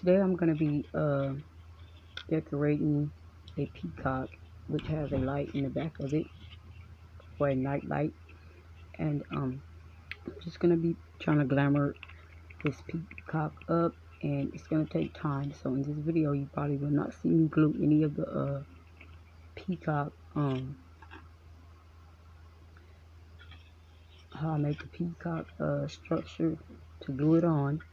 Today I'm going to be decorating a peacock which has a light in the back of it for a night light, and I'm just going to be trying to glamour this peacock up, and it's going to take time. So in this video you probably will not see me glue any of the peacock, how I make the peacock structure to glue it on,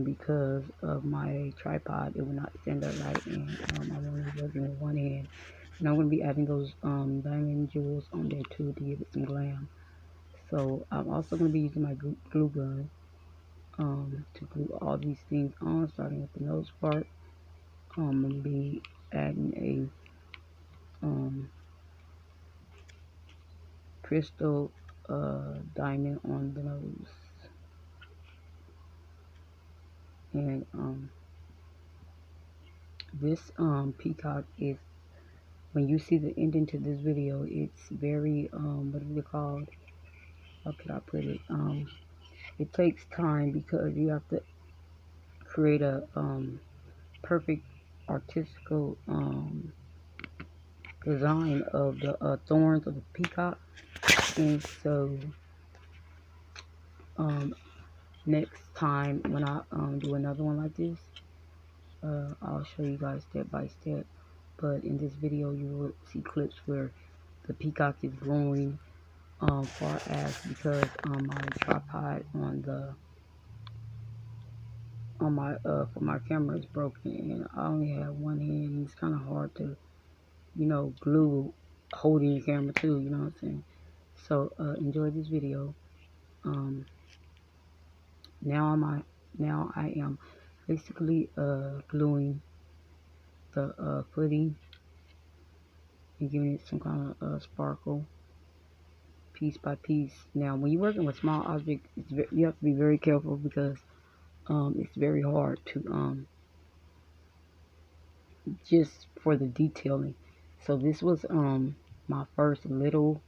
because of my tripod. It will not stand up right, and I'm only working with one hand. And I'm going to be adding those diamond jewels on there too to give it some glam. So I'm also going to be using my glue gun to glue all these things on, starting with the nose part. I'm going to be adding a crystal diamond on the nose. And this peacock is, when you see the ending to this video, it's very what is it called? How could I put it? It takes time because you have to create a perfect artistical design of the thorns of the peacock. And so next time when I do another one like this, I'll show you guys step by step. But in this video you will see clips where the peacock is growing far as, because my tripod on my for my camera is broken, and I only have one hand, and it's kind of hard to, glue holding your camera too, you know what I'm saying? So enjoy this video. Now I am basically gluing the footing and giving it some kind of sparkle piece by piece. Now when you're working with small objects, you have to be very careful because it's very hard to just for the detailing. So this was my first little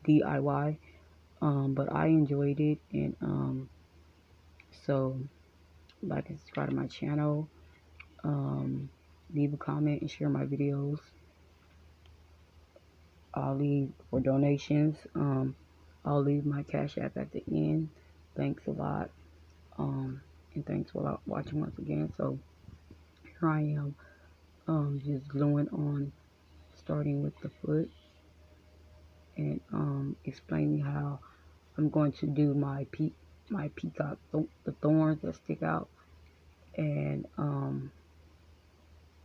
DIY, but I enjoyed it. And so like and subscribe to my channel, leave a comment and share my videos. I'll leave for donations. I'll leave my Cash App at the end. Thanks a lot, and thanks for watching once again. So here I am, just gluing on, starting with the foot, and explaining how I'm going to do my peacock, the thorns that stick out. And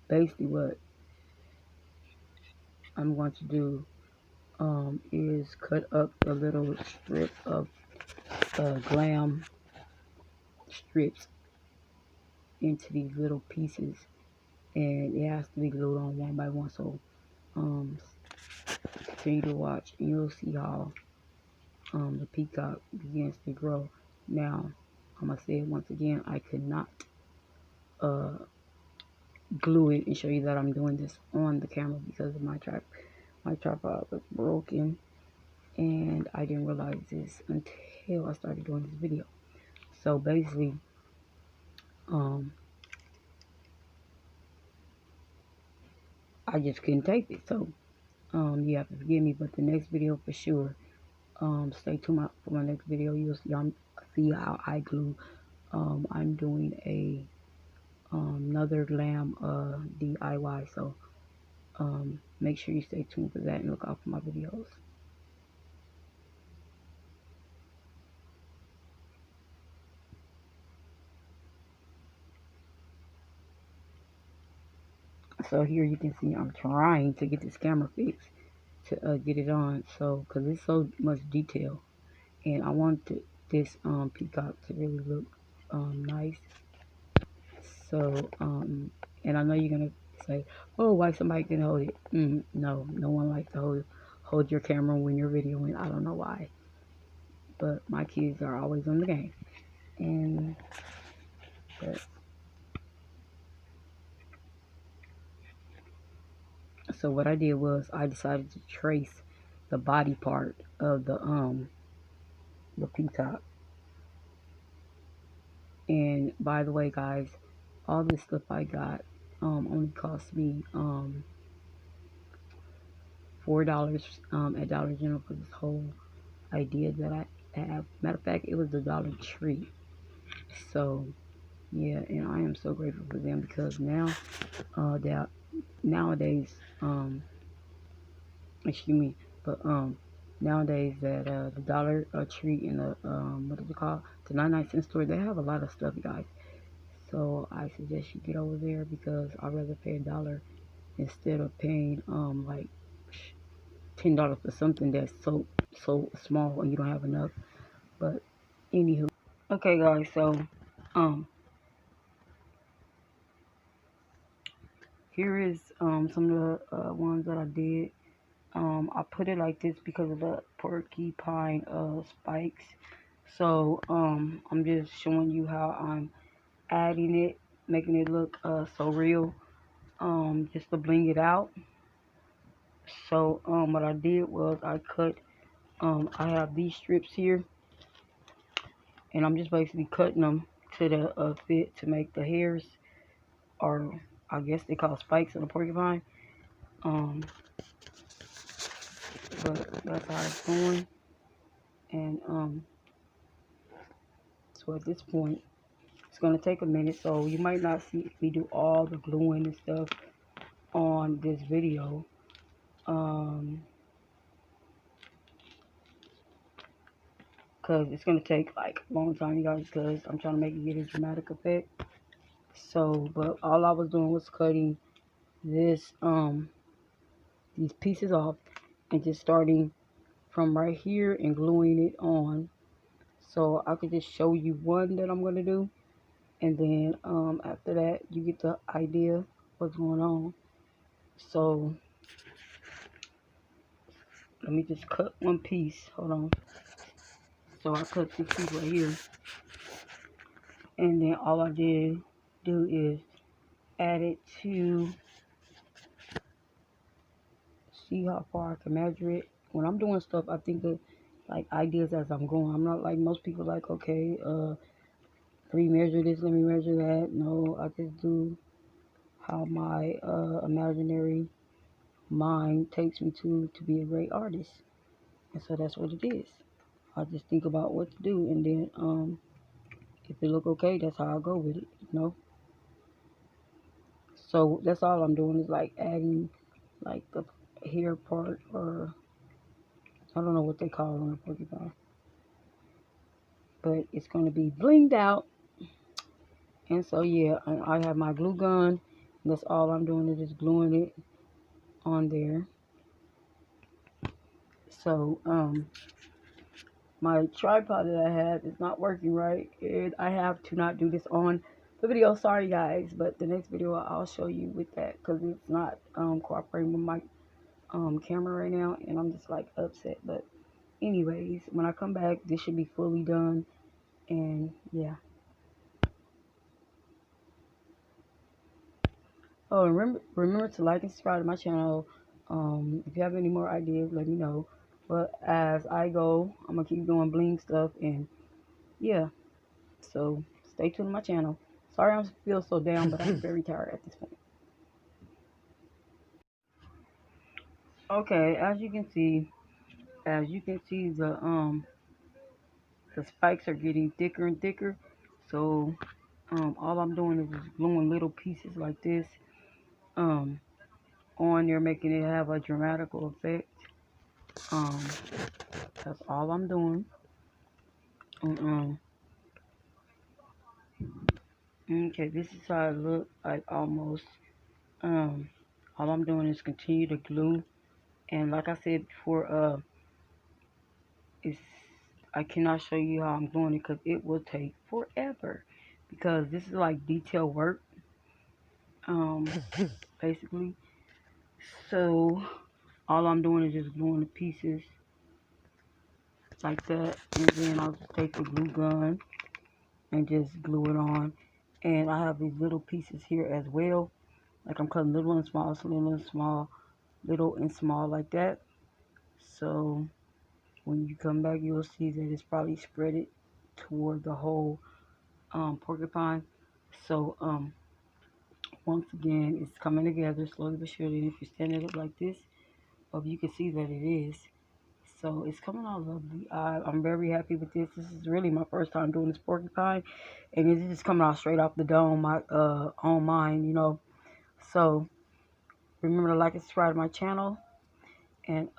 basically what I'm going to do is cut up a little strip of Glam strips into these little pieces, and it has to be glued on one by one. So continue to watch and you'll see how the peacock begins to grow. Now I'm gonna say it once again, I could not glue it and show you that I'm doing this on the camera because of my tripod was broken, and I didn't realize this until I started doing this video. So basically I just couldn't take it. So you have to forgive me, but the next video for sure, stay tuned for my next video. You'll see how I glue. I'm doing another Glam DIY, so make sure you stay tuned for that and look out for my videos. So here you can see I'm trying to get this camera fixed to get it on, so because it's so much detail, and I want this peacock to really look nice. So and I know you're gonna say, oh, why somebody can hold it? No one likes to hold your camera when you're videoing. I don't know why, but my kids are always on the game. And but so what I did was I decided to trace the body part of the peacock. And by the way, guys, all this stuff I got only cost me $4 at Dollar General for this whole idea that I have. Matter of fact, it was the Dollar Tree. So yeah, and I am so grateful for them because now that nowadays excuse me, but nowadays that the Dollar Tree and the what is it called, the 99-cent store, they have a lot of stuff, guys. So I suggest you get over there because I'd rather pay $1 instead of paying like $10 for something that's so small and you don't have enough. But anywho, okay, guys. So here is some of the ones that I did. I put it like this because of the porcupine spikes. So I'm just showing you how I'm adding it, making it look so real. Just to bling it out. So what I did was I cut. I have these strips here, and I'm just basically cutting them to the fit to make the hairs, or I guess they call spikes on the porcupine. Um, but that's how it's going. And so at this point, it's gonna take a minute. So you might not see me do all the gluing and stuff on this video. Cause it's gonna take like a long time, you guys, because I'm trying to make it get a dramatic effect. So, but all I was doing was cutting this these pieces off and just starting from right here and gluing it on. So I could just show you one that I'm gonna do, and then after that you get the idea what's going on. So let me just cut one piece. Hold on. So I cut this piece right here, and then all I did do is add it to, see how far I can measure it. When I'm doing stuff, I think of like ideas as I'm going. I'm not like most people, like, okay, let me measure this, let me measure that. No, I just do how my imaginary mind takes me to be a great artist. And so that's what it is. I just think about what to do, and then if it look okay, that's how I go with it. So that's all I'm doing is like adding like the hair part, or I don't know what they call it on a porcupine. But it's going to be blinged out. And so yeah, I have my glue gun. That's all I'm doing is just gluing it on there. So my tripod that I have is not working right, and I have to not do this on the video. Sorry guys, but the next video I'll show you with that, because it's not cooperating with my camera right now, and I'm just like upset. But anyways, when I come back, this should be fully done. And yeah. Oh, and remember to like and subscribe to my channel. If you have any more ideas, let me know. But as I go, I'm gonna keep doing bling stuff, and yeah. So stay tuned to my channel. Sorry I feel so down, but I'm very tired at this point. Okay, as you can see, the spikes are getting thicker and thicker. So all I'm doing is just gluing little pieces like this um on there, making it have a dramatical effect. Um, that's all I'm doing. Okay, this is how it look like almost. Um, all I'm doing is continue to glue, and like I said before, it's I cannot show you how I'm doing it because it will take forever, because this is like detail work, um, basically. So all I'm doing is just gluing the pieces like that, and then I'll just take the glue gun and just glue it on. And I have these little pieces here as well. Like I'm cutting little and small, little and small, little and small like that. So when you come back, you'll see that it's probably spread it toward the whole porcupine. So once again, it's coming together slowly but surely. And if you stand it up like this, you can see that it is. So it's coming out lovely. I'm very happy with this. This is really my first time doing this porcupine, and it's just coming out straight off the dome, my on mine, you know. So remember to like and subscribe to my channel, and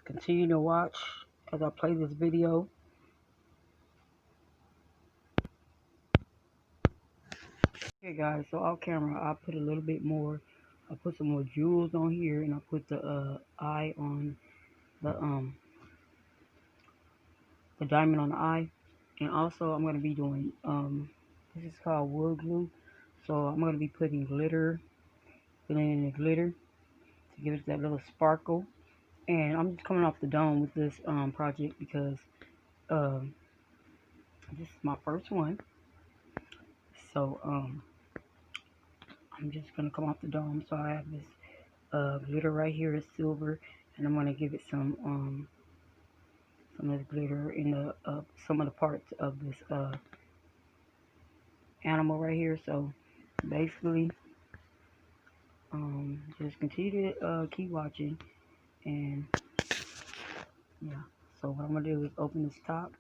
continue to watch as I play this video. Okay, guys. So off camera, I put a little bit more. I put some more jewels on here, and I put the eye on the diamond on the eye. And also I'm going to be doing, this is called wood glue. So I'm going to be putting glitter, filling in the glitter to give it that little sparkle. And I'm just coming off the dome with this project because um, this is my first one. So I'm just going to come off the dome. So I have this glitter right here is silver. And I'm going to give it some of this glitter in the some of the parts of this animal right here. So basically, just continue to keep watching, and yeah. So what I'm gonna do is open this top,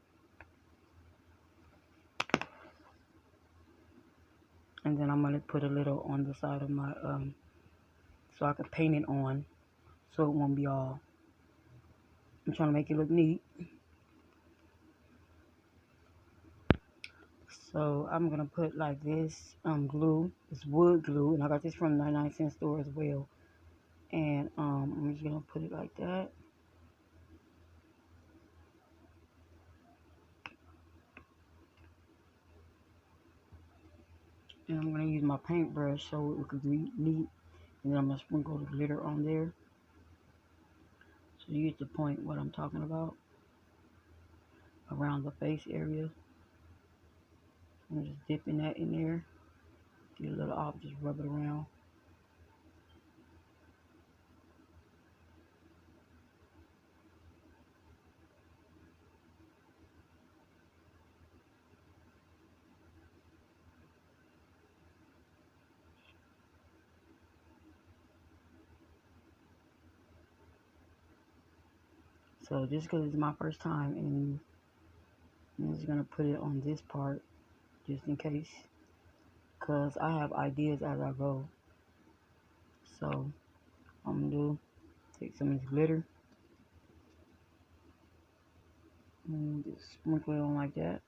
and then I'm gonna put a little on the side of my so I can paint it on, so it won't be all. I'm trying to make it look neat. So I'm gonna put like this glue, this wood glue, and I got this from the 99-cent store as well. And I'm just gonna put it like that. And I'm going to use my paintbrush so it could be neat. And then I'm going to sprinkle the glitter on there. So you get the point what I'm talking about. Around the face area. I'm just dipping that in there. Get a little off, just rub it around. So just because it's my first time, and I'm just going to put it on this part just in case. Because I have ideas as I go. So I'm going to do, take some of this glitter. And just sprinkle it on like that.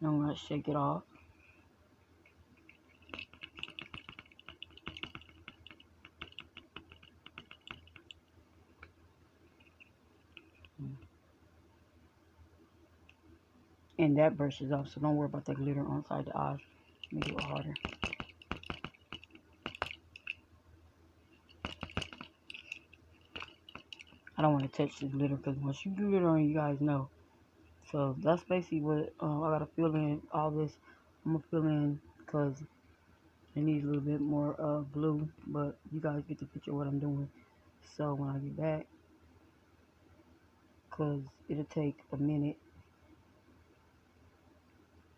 Now I'm going to shake it off. And that brushes off, so don't worry about that glitter on side the eye. Make it harder. I don't want to touch the glitter because once you do it on, you guys know. So that's basically what I gotta fill in all this. I'm gonna fill in because it needs a little bit more glue, but you guys get the picture of what I'm doing. So when I get back, because it'll take a minute,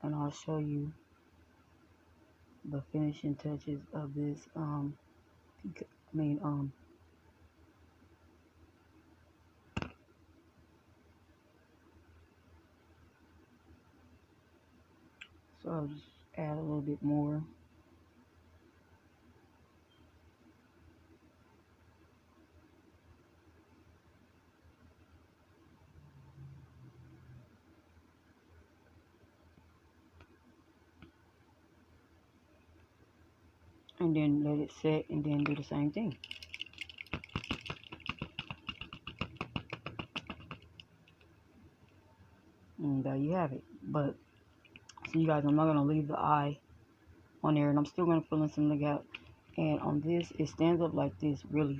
and I'll show you the finishing touches of this. So I'll just add a little bit more. And then let it set, and then do the same thing. And there you have it. But so you guys, I'm not gonna leave the eye on there, and I'm still gonna fill in some of the gap. And on this, it stands up like this, really.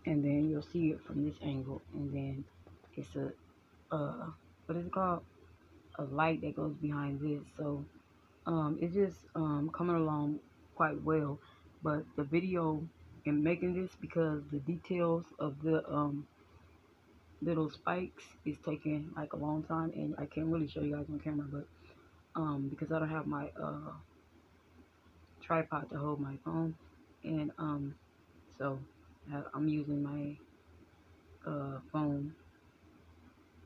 And then you'll see it from this angle, and then it's a what is it called? A light that goes behind this. So it's just coming along quite well. But the video in making this, because the details of the little spikes is taking like a long time, and I can't really show you guys on camera, but because I don't have my tripod to hold my phone, and so I'm using my phone,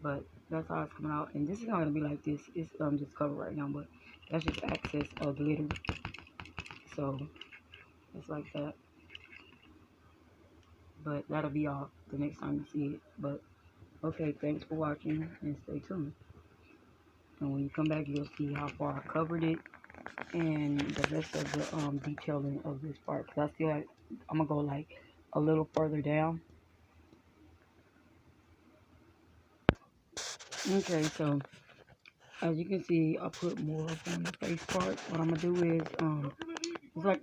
but that's how it's coming out. And this is not gonna be like this. It's just covered right now, but that's just excess glitter. So it's like that. But that'll be off the next time you see it. But okay, thanks for watching and stay tuned. And when you come back, you'll see how far I covered it and the rest of the detailing of this part. Cause I still have, I'm gonna go like a little further down. Okay, so as you can see, I put more up on the face part. What I'm gonna do is it's like,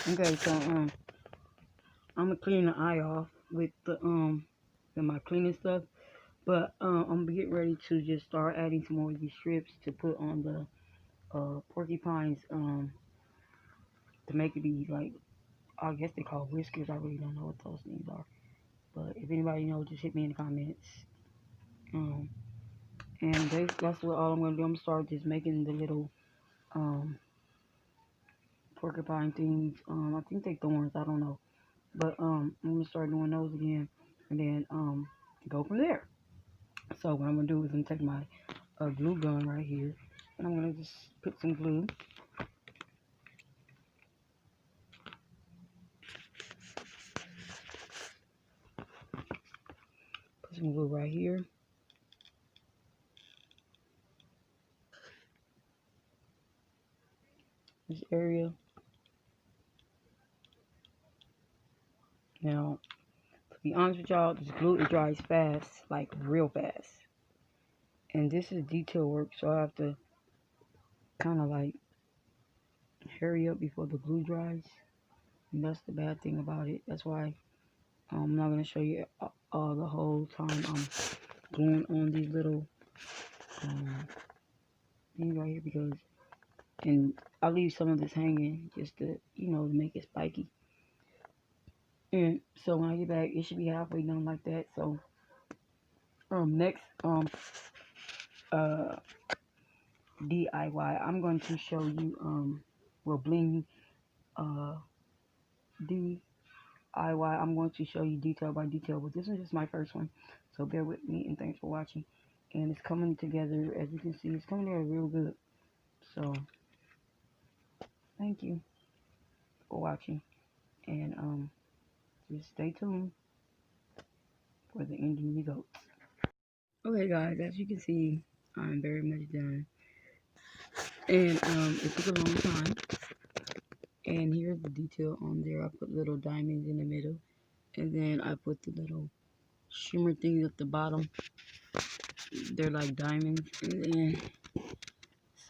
okay, so I'm gonna clean the eye off with my cleaning stuff. But I'm gonna get ready to just start adding some more of these strips to put on the porcupines to make it be like, I guess they call whiskers. I really don't know what those things are. But if anybody knows, just hit me in the comments. And that's what all I'm gonna do. I'm gonna start just making the little porcupine things. I think they thorns. I don't know. But I'm gonna start doing those again, and then go from there. So what I'm gonna do is I'm gonna take my glue gun right here, and I'm gonna just put some glue. Put some glue right here. This area. Now, to be honest with y'all, this glue, it dries fast, like real fast. And this is detail work, so I have to kind of like hurry up before the glue dries. And that's the bad thing about it. That's why I'm not going to show you the whole time I'm gluing on these little things right here, because, and I'll leave some of this hanging just to, you know, make it spiky. And so when I get back, it should be halfway done like that. So next DIY, I'm going to show you bling DIY. I'm going to show you detail by detail, but this is just my first one, so bear with me and thanks for watching. And it's coming together, as you can see, it's coming together real good. So thank you for watching, and just stay tuned for the ending results. Okay guys, as you can see, I'm very much done, and it took a long time. And here's the detail on there. I put little diamonds in the middle, and then I put the little shimmer things at the bottom. They're like diamonds. And then,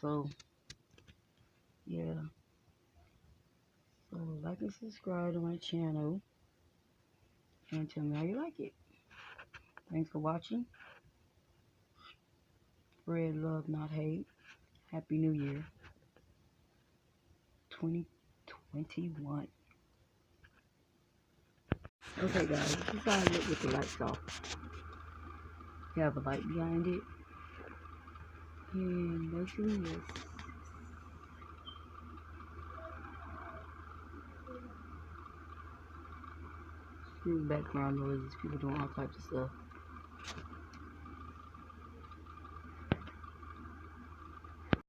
so yeah. So like and subscribe to my channel, and tell me how you like it. Thanks for watching. Spread love, not hate. Happy New Year 2021. Okay guys, this is how I look with the lights off. You have a light behind it, and basically yes. Background noises, people doing all types of stuff.